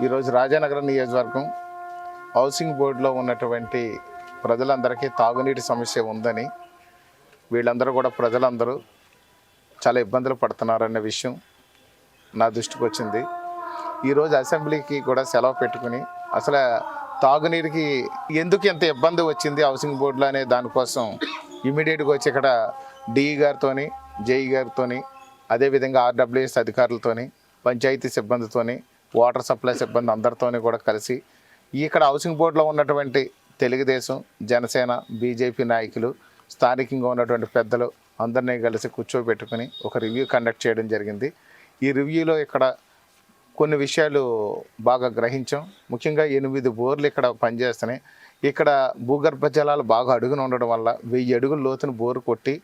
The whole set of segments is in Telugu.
ఈరోజు రాజానగరం నియోజకవర్గం హౌసింగ్ బోర్డులో ఉన్నటువంటి ప్రజలందరికీ తాగునీటి సమస్య ఉందని, వీళ్ళందరూ కూడా ప్రజలందరూ చాలా ఇబ్బందులు పడుతున్నారన్న విషయం నా దృష్టికి వచ్చింది. ఈరోజు అసెంబ్లీకి కూడా సెలవు పెట్టుకుని అసలు తాగునీరుకి ఎందుకు ఎంత ఇబ్బంది వచ్చింది హౌసింగ్ బోర్డులో అనే దానికోసం ఇమీడియట్గా వచ్చి ఇక్కడ డిఈ గారితో, జేఈ గారితో, అదేవిధంగా ఆర్డబ్ల్యూఎస్ అధికారులతోని, పంచాయతీ సిబ్బందితోని, వాటర్ సప్లై సిబ్బంది అందరితోని కూడా కలిసి ఇక్కడ హౌసింగ్ బోర్డులో ఉన్నటువంటి తెలుగుదేశం, జనసేన, బీజేపీ నాయకులు, స్థానికంగా ఉన్నటువంటి పెద్దలు అందరినీ కలిసి కూర్చోబెట్టుకుని ఒక రివ్యూ కండక్ట్ చేయడం జరిగింది. ఈ రివ్యూలో ఇక్కడ కొన్ని విషయాలు బాగా గ్రహించాం. ముఖ్యంగా 8 బోర్లు ఇక్కడ పనిచేస్తున్నాయి. ఇక్కడ భూగర్భ జలాలు బాగా అడుగున ఉండడం వల్ల 1000 అడుగుల లోతున బోరు కొట్టి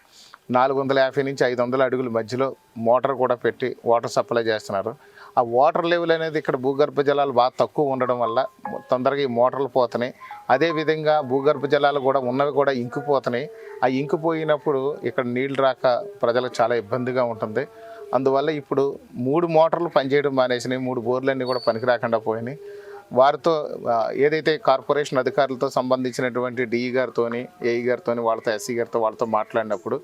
450 నుంచి 500 అడుగుల మధ్యలో మోటార్ కూడా పెట్టి వాటర్ సప్లై చేస్తున్నారు. ఆ వాటర్ లెవెల్ అనేది ఇక్కడ భూగర్భ జలాలు బాగా తక్కువ ఉండడం వల్ల తొందరగా ఈ మోటార్లు పోతున్నాయి. అదేవిధంగా భూగర్భ జలాలు కూడా ఉన్నవి కూడా ఇంకిపోతున్నాయి. ఆ ఇంకిపోయినప్పుడు ఇక్కడ నీళ్ళు రాక ప్రజలకు చాలా ఇబ్బందిగా ఉంటుంది. అందువల్ల ఇప్పుడు 3 మోటార్లు పనిచేయడం మానేసినాయి. 3 బోర్లన్నీ కూడా పనికి రాకుండా పోయినాయి. వారితో ఏదైతే కార్పొరేషన్ అధికారులతో సంబంధించినటువంటి డిఈ గారితో, ఏఈ గారితో, వాళ్ళతో ఎస్సీ గారితో వాళ్ళతో మాట్లాడినప్పుడు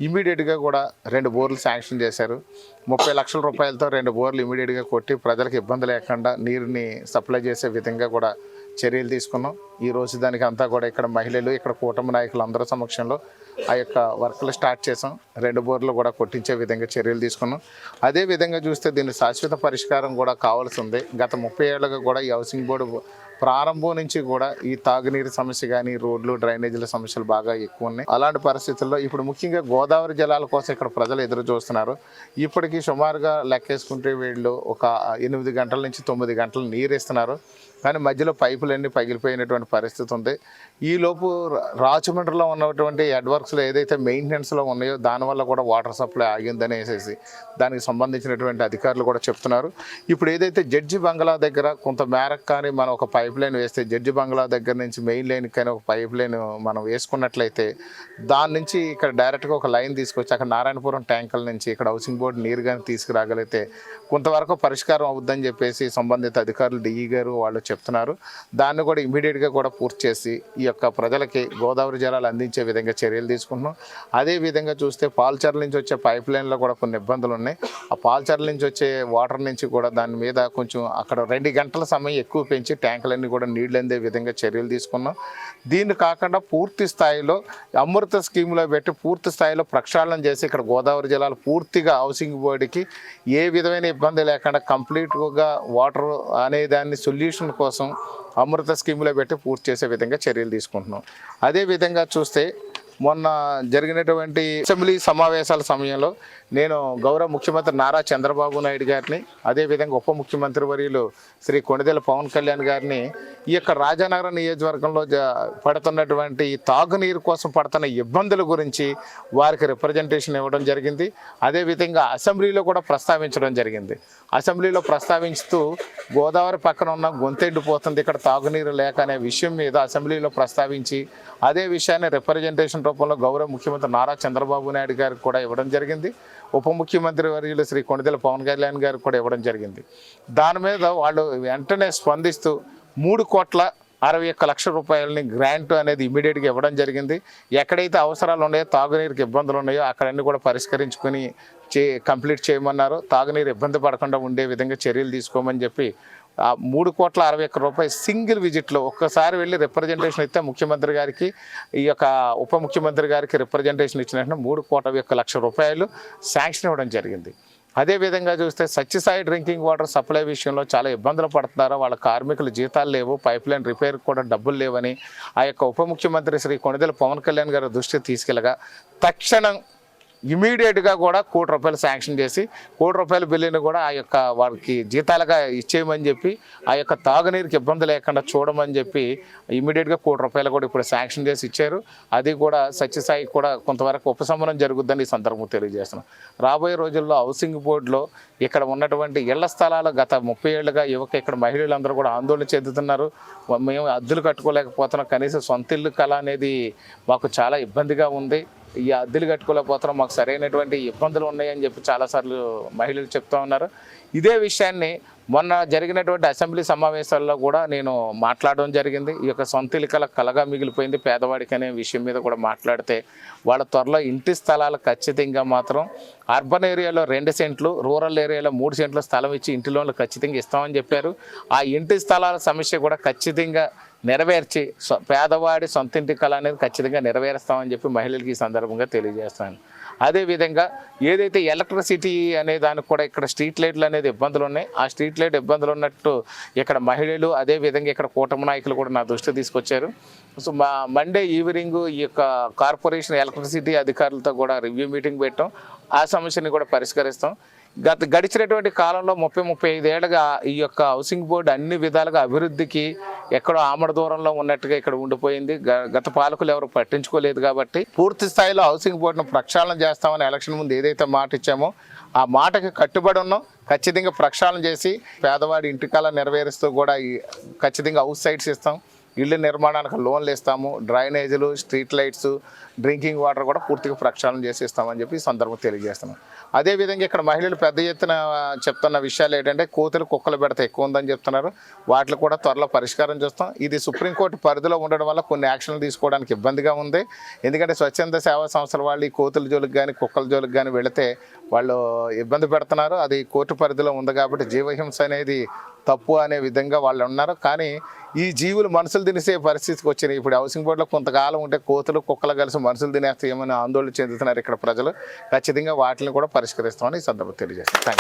ఇమీడియట్గా కూడా 2 బోర్లు శాంక్షన్ చేశారు. 30 లక్షల రూపాయలతో 2 బోర్లు ఇమీడియట్గా కొట్టి ప్రజలకు ఇబ్బంది లేకుండా నీరుని సప్లై చేసే విధంగా కూడా చర్యలు తీసుకున్నాం. ఈరోజు దానికి అంతా కూడా ఇక్కడ మహిళలు, ఇక్కడ కూటమి నాయకులు అందరి సమక్షంలో ఆ యొక్క వర్క్లు స్టార్ట్ చేసాం. 2 బోర్లు కూడా కొట్టించే విధంగా చర్యలు తీసుకున్నాం. అదేవిధంగా చూస్తే దీన్ని శాశ్వత పరిష్కారం కూడా కావాల్సి ఉంది. గత 30 ఏళ్ళుగా కూడా ఈ హౌసింగ్ బోర్డు ప్రారంభం నుంచి కూడా ఈ తాగునీరు సమస్య కానీ, రోడ్లు, డ్రైనేజీల సమస్యలు బాగా ఎక్కువ ఉన్నాయి. అలాంటి పరిస్థితుల్లో ఇప్పుడు ముఖ్యంగా గోదావరి జలాల కోసం ఇక్కడ ప్రజలు ఎదురు చూస్తున్నారు. ఇప్పటికీ సుమారుగా లెక్కేసుకుంటే వీళ్ళు ఒక 8 గంటల నుంచి 9 గంటలు నీరు ఇస్తున్నారు. కానీ మధ్యలో పైపులన్నీ పగిలిపోయినటువంటి పరిస్థితి ఉంది. ఈలోపు రాజమండ్రిలో ఉన్నటువంటి హెడ్వర్క్స్లో ఏదైతే మెయింటెనెన్స్లో ఉన్నాయో దానివల్ల కూడా వాటర్ సప్లై ఆగిందనేసి దానికి సంబంధించినటువంటి అధికారులు కూడా చెప్తున్నారు. ఇప్పుడు ఏదైతే జడ్జి బంగ్లా దగ్గర కొంత మేరకు కానీ మనం ఒక పైప్ లైన్ వేస్తే, జడ్జి బంగ్లా దగ్గర నుంచి మెయిన్ లైన్ కానీ ఒక పైప్ లైన్ మనం వేసుకున్నట్లయితే దాని నుంచి ఇక్కడ డైరెక్ట్గా ఒక లైన్ తీసుకొచ్చి అక్కడ నారాయణపురం ట్యాంకుల నుంచి ఇక్కడ హౌసింగ్ బోర్డు నీరు కానీ తీసుకురాగలిగితే కొంతవరకు పరిష్కారం అవుద్దని చెప్పేసి సంబంధిత అధికారులు, డిఈ గారు వాళ్ళు చెప్తున్నారు. దాన్ని కూడా ఇమీడియట్గా కూడా పూర్తి చేసి ఈ యొక్క ప్రజలకి గోదావరి జలాలు అందించే విధంగా చర్యలు తీసుకుంటున్నాం. అదేవిధంగా చూస్తే పాల్చర్ల నుంచి వచ్చే పైప్ లైన్లో కూడా కొన్ని ఇబ్బందులు ఉన్నాయి. ఆ పాల్చర్ల నుంచి వచ్చే వాటర్ నుంచి కూడా దాని మీద కొంచెం అక్కడ 2 గంటల సమయం ఎక్కువ పెంచి ట్యాంకులన్నీ కూడా నీళ్ళు అందే విధంగా చర్యలు తీసుకున్నాం. దీన్ని కాకుండా పూర్తి స్థాయిలో అమృత స్కీమ్లో పెట్టి పూర్తి స్థాయిలో ప్రక్షాళన చేసి ఇక్కడ గోదావరి జలాలు పూర్తిగా హౌసింగ్ బోర్డుకి ఏ విధమైన ఇబ్బంది లేకుండా కంప్లీట్గా వాటర్ అనే దాన్ని సొల్యూషన్ కోసం అమృత స్కీమ్లో పెట్టి పూర్తి చేసే విధంగా చర్యలు తీసుకుంటున్నాం. అదేవిధంగా చూస్తే మొన్న జరిగినటువంటి అసెంబ్లీ సమావేశాల సమయంలో నేను గౌరవ ముఖ్యమంత్రి నారా చంద్రబాబు నాయుడు గారిని, అదేవిధంగా ఉప ముఖ్యమంత్రి వర్యులు శ్రీ కొణిదెల పవన్ కళ్యాణ్ గారిని ఈ యొక్క రాజానగరం నియోజకవర్గంలో పడుతున్నటువంటి తాగునీరు కోసం పడుతున్న ఇబ్బందుల గురించి వారికి రిప్రజెంటేషన్ ఇవ్వడం జరిగింది. అదేవిధంగా అసెంబ్లీలో కూడా ప్రస్తావించడం జరిగింది. అసెంబ్లీలో ప్రస్తావించుతూ గోదావరి పక్కన ఉన్న గొంతెండిపోతుంది, ఇక్కడ తాగునీరు లేక అనే విషయం మీద అసెంబ్లీలో ప్రస్తావించి అదే విషయాన్ని రిప్రజెంటేషన్ రూపంలో గౌరవ ముఖ్యమంత్రి నారా చంద్రబాబు నాయుడు గారికి కూడా ఇవ్వడం జరిగింది. ఉప ముఖ్యమంత్రి వర్యులు శ్రీ కొణిదెల పవన్ కళ్యాణ్ గారికి కూడా ఇవ్వడం జరిగింది. దాని మీద వాళ్ళు వెంటనే స్పందిస్తూ 3,61,00,000 రూపాయలని గ్రాంట్ అనేది ఇమీడియట్గా ఇవ్వడం జరిగింది. ఎక్కడైతే అవసరాలు ఉన్నాయో, తాగునీరుకి ఇబ్బందులు ఉన్నాయో అక్కడన్నీ కూడా పరిష్కరించుకొని కంప్లీట్ చేయమన్నారు. తాగునీరు ఇబ్బంది పడకుండా ఉండే విధంగా చర్యలు తీసుకోమని చెప్పి 3,61,00,000 రూపాయలు సింగిల్ విజిట్లో ఒక్కసారి వెళ్ళి రిప్రజెంటేషన్ ఇస్తే ముఖ్యమంత్రి గారికి, ఈ యొక్క ఉప ముఖ్యమంత్రి గారికి రిప్రజెంటేషన్ ఇచ్చిన వెంటనే 3,61,00,000 రూపాయలు శాంక్షన్ ఇవ్వడం జరిగింది. అదేవిధంగా చూస్తే సత్యసాయి డ్రింకింగ్ వాటర్ సప్లై విషయంలో చాలా ఇబ్బందులు పడుతున్నారు. వాళ్ళ కార్మికులు జీతాలు లేవు, పైప్ లైన్ రిపేర్ కూడా డబ్బులు లేవని ఆ యొక్క ఉప ముఖ్యమంత్రి శ్రీ కొణిదెల పవన్ కళ్యాణ్ గారి దృష్టికి తీసుకెళ్ళగా తక్షణం ఇమీడియట్గా కూడా ₹1,00,00,000 శాంక్షన్ చేసి ₹1,00,00,000 బిల్లుని కూడా ఆ యొక్క వారికి జీతాలుగా ఇచ్చేయమని చెప్పి ఆ యొక్క తాగునీరుకి ఇబ్బంది లేకుండా చూడమని చెప్పి ఇమీడియట్గా ₹1,00,00,000 కూడా ఇప్పుడు శాంక్షన్ చేసి ఇచ్చారు. అది కూడా సత్యసాయి కూడా కొంతవరకు ఉపశమనం జరుగుద్దని ఈ సందర్భంగా తెలియజేస్తున్నాం. రాబోయే రోజుల్లో హౌసింగ్ బోర్డులో ఇక్కడ ఉన్నటువంటి ఇళ్ల స్థలాలు గత 30 ఏళ్ళుగా ఇక్కడ మహిళలందరూ కూడా ఆందోళన చెందుతున్నారు. మేము అద్దెలు కట్టుకోలేకపోతున్నాం, కనీసం సొంత ఇల్లు కళ అనేది మాకు చాలా ఇబ్బందిగా ఉంది. ఈ అద్దెలు కట్టుకోలేకపోతున్నాం, మాకు సరైనటువంటి ఇబ్బందులు ఉన్నాయని చెప్పి చాలాసార్లు మహిళలు చెప్తూ ఉన్నారు. ఇదే విషయాన్ని మొన్న జరిగినటువంటి అసెంబ్లీ సమావేశాల్లో కూడా నేను మాట్లాడడం జరిగింది. ఈ యొక్క సొంత ఇల్లు కలగా మిగిలిపోయింది పేదవాడికి అనే విషయం మీద కూడా మాట్లాడితే వాళ్ళ త్వరలో ఇంటి స్థలాలు ఖచ్చితంగా మాత్రం అర్బన్ ఏరియాలో 2 సెంట్లు, రూరల్ ఏరియాలో 3 సెంట్లు స్థలం ఇచ్చి ఇంటి లోన్లు ఖచ్చితంగా ఇస్తామని చెప్పారు. ఆ ఇంటి స్థలాల సమస్య కూడా ఖచ్చితంగా నెరవేర్చి పేదవాడి సొంత ఇంటి కళ అనేది ఖచ్చితంగా నెరవేరుస్తామని చెప్పి మహిళలకి ఈ సందర్భంగా తెలియజేస్తాను. అదేవిధంగా ఏదైతే ఎలక్ట్రిసిటీ అనే దానికి కూడా ఇక్కడ స్ట్రీట్ లైట్లు అనేది ఇబ్బందులు ఉన్నాయి. ఆ స్ట్రీట్ లైట్ ఇబ్బందులు ఉన్నట్టు ఇక్కడ మహిళలు అదేవిధంగా ఇక్కడ కూటమి నాయకులు కూడా నా దృష్టి తీసుకొచ్చారు. సో మండే ఈవినింగ్ ఈ యొక్క కార్పొరేషన్ ఎలక్ట్రిసిటీ అధికారులతో కూడా రివ్యూ మీటింగ్ పెట్టాం. ఆ సమస్యని కూడా పరిష్కరిస్తాం. గడిచినటువంటి కాలంలో 30-35 ఏళ్ళుగా ఈ యొక్క హౌసింగ్ బోర్డు అన్ని విధాలుగా అభివృద్ధికి ఎక్కడో ఆమడ దూరంలో ఉన్నట్టుగా ఇక్కడ ఉండిపోయింది. గత పాలకులు ఎవరు పట్టించుకోలేదు కాబట్టి పూర్తి స్థాయిలో హౌసింగ్ బోర్డును ప్రక్షాళన చేస్తామని ఎలక్షన్ ముందు ఏదైతే మాట ఇచ్చామో ఆ మాటకి కట్టుబడి ఉన్నాం. ఖచ్చితంగా ప్రక్షాళన చేసి పేదవాడి ఇంటికాల నెరవేరుస్తూ కూడా ఖచ్చితంగా హౌస్ సైట్స్ ఇస్తాం. ఇళ్ళ నిర్మాణానికి లోన్లు ఇస్తాము. డ్రైనేజీలు, స్ట్రీట్ లైట్స్, డ్రింకింగ్ వాటర్ కూడా పూర్తిగా ప్రక్షాళన చేసి ఇస్తామని చెప్పి ఈ సందర్భం తెలియజేస్తున్నాం. అదేవిధంగా ఇక్కడ మహిళలు పెద్ద ఎత్తున చెప్తున్న విషయాలు ఏంటంటే కోతులు కుక్కలు పెడితే ఎక్కువ ఉందని చెప్తున్నారు. వాటిని కూడా త్వరలో పరిష్కారం చేస్తాం. ఇది సుప్రీంకోర్టు పరిధిలో ఉండడం వల్ల కొన్ని యాక్షన్లు తీసుకోవడానికి ఇబ్బందిగా ఉంది. ఎందుకంటే స్వచ్ఛంద సేవా సంస్థల వాళ్ళు ఈ కోతుల జోలికి కానీ కుక్కల జోలికి కానీ వెళితే వాళ్ళు ఇబ్బంది పెడుతున్నారు. అది కోర్టు పరిధిలో ఉంది కాబట్టి జీవహింస అనేది తప్పు అనే విధంగా వాళ్ళు ఉన్నారు. కానీ ఈ జీవులు మనుషులు తినేసే పరిస్థితికి వచ్చినాయి. ఇప్పుడు హౌసింగ్ బోర్డులో కొంతకాలం ఉంటే కోతులు కుక్కలు కలిసి మనుషులు తినేస్తే ఏమైనా ఆందోళన చెందుతున్నారు ఇక్కడ ప్రజలు. ఖచ్చితంగా వాటిని కూడా పరిష్కరిస్తామని ఈ సందర్భంగా తెలియజేస్తాం.